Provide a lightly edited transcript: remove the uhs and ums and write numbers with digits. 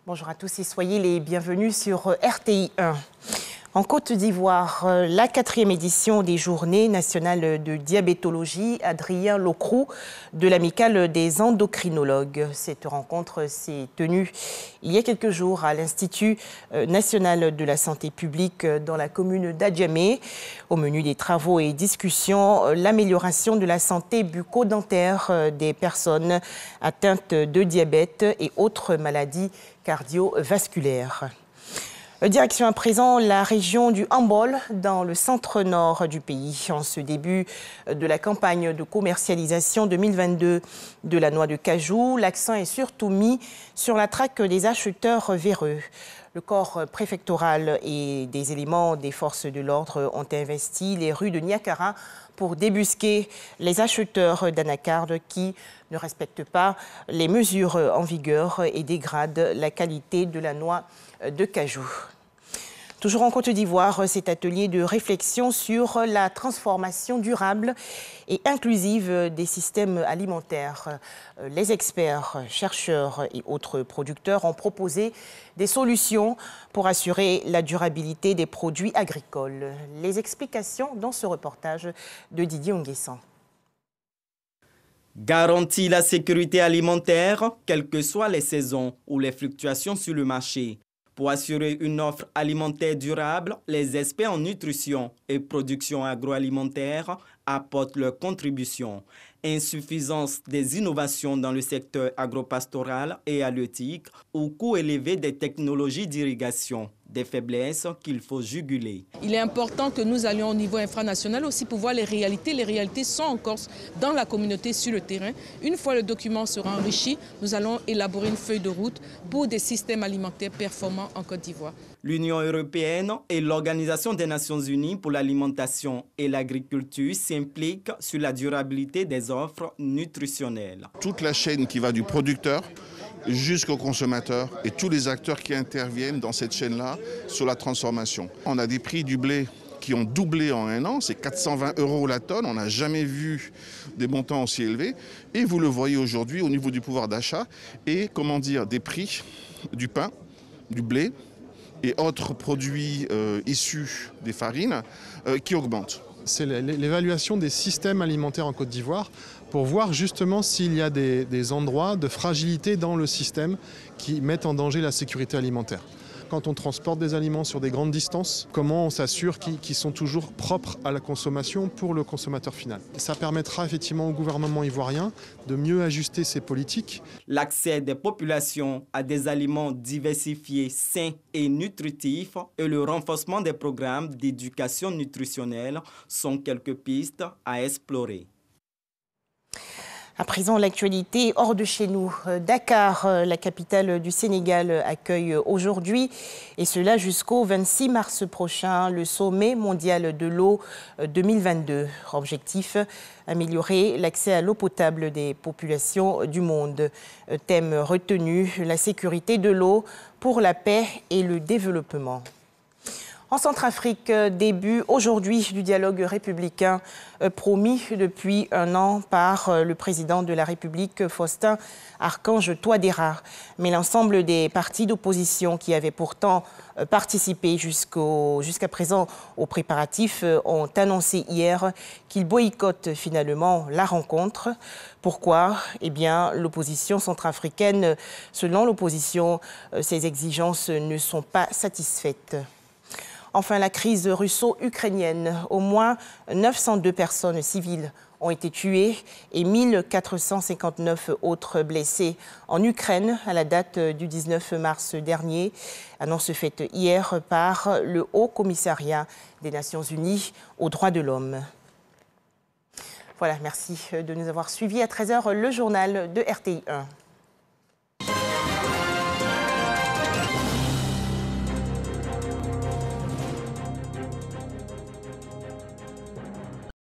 Bonjour à tous et soyez les bienvenus sur RTI 1. En Côte d'Ivoire, la 4e édition des Journées nationales de diabétologie, Adrien Locroux de l'Amicale des endocrinologues. Cette rencontre s'est tenue il y a quelques jours à l'Institut national de la santé publique dans la commune d'Adjamé. Au menu des travaux et discussions, l'amélioration de la santé bucco-dentaire des personnes atteintes de diabète et autres maladies cardiovasculaires. Direction à présent la région du Hambol, dans le centre-nord du pays. En ce début de la campagne de commercialisation 2022 de la noix de cajou, l'accent est surtout mis sur la traque des acheteurs véreux. Le corps préfectoral et des éléments des forces de l'ordre ont investi les rues de Niakara pour débusquer les acheteurs d'anacarde qui ne respectent pas les mesures en vigueur et dégradent la qualité de la noix de cajou. Toujours en Côte d'Ivoire, cet atelier de réflexion sur la transformation durable et inclusive des systèmes alimentaires. Les experts, chercheurs et autres producteurs ont proposé des solutions pour assurer la durabilité des produits agricoles. Les explications dans ce reportage de Didier Nguessan. Garantir la sécurité alimentaire, quelles que soient les saisons ou les fluctuations sur le marché. Pour assurer une offre alimentaire durable, les experts en nutrition et production agroalimentaire apportent leur contribution. Insuffisance des innovations dans le secteur agropastoral et halieutique ou coût élevé des technologies d'irrigation, des faiblesses qu'il faut juguler. Il est important que nous allions au niveau infranational aussi pour voir les réalités. Les réalités sont encore dans la communauté, sur le terrain. Une fois le document sera enrichi, nous allons élaborer une feuille de route pour des systèmes alimentaires performants en Côte d'Ivoire. L'Union européenne et l'Organisation des Nations unies pour l'alimentation et l'agriculture s'impliquent sur la durabilité des offres nutritionnelles. Toute la chaîne qui va du producteur jusqu'au consommateur et tous les acteurs qui interviennent dans cette chaîne-là sur la transformation. On a des prix du blé qui ont doublé en un an, c'est 420 € la tonne, on n'a jamais vu des montants aussi élevés. Et vous le voyez aujourd'hui au niveau du pouvoir d'achat et des prix du pain, du blé et autres produits issus des farines qui augmentent. C'est l'évaluation des systèmes alimentaires en Côte d'Ivoire pour voir justement s'il y a des endroits de fragilité dans le système qui mettent en danger la sécurité alimentaire. Quand on transporte des aliments sur des grandes distances, comment on s'assure qu'ils sont toujours propres à la consommation pour le consommateur final. Ça permettra effectivement au gouvernement ivoirien de mieux ajuster ses politiques. L'accès des populations à des aliments diversifiés, sains et nutritifs et le renforcement des programmes d'éducation nutritionnelle sont quelques pistes à explorer. À présent, l'actualité hors de chez nous. Dakar, la capitale du Sénégal, accueille aujourd'hui, et cela jusqu'au 26 mars prochain, le sommet mondial de l'eau 2022. Objectif, améliorer l'accès à l'eau potable des populations du monde. Thème retenu, la sécurité de l'eau pour la paix et le développement. En Centrafrique, début aujourd'hui du dialogue républicain promis depuis un an par le président de la République, Faustin Archange-Touadéra. Mais l'ensemble des partis d'opposition qui avaient pourtant participé jusqu'à présent aux préparatifs ont annoncé hier qu'ils boycottent finalement la rencontre. Pourquoi? Eh bien, l'opposition centrafricaine, selon l'opposition, ces exigences ne sont pas satisfaites. Enfin, la crise russo-ukrainienne. Au moins 902 personnes civiles ont été tuées et 1459 autres blessées en Ukraine à la date du 19 mars dernier. Annonce faite hier par le Haut Commissariat des Nations Unies aux droits de l'homme. Voilà, merci de nous avoir suivis. À 13h, le journal de RTI 1.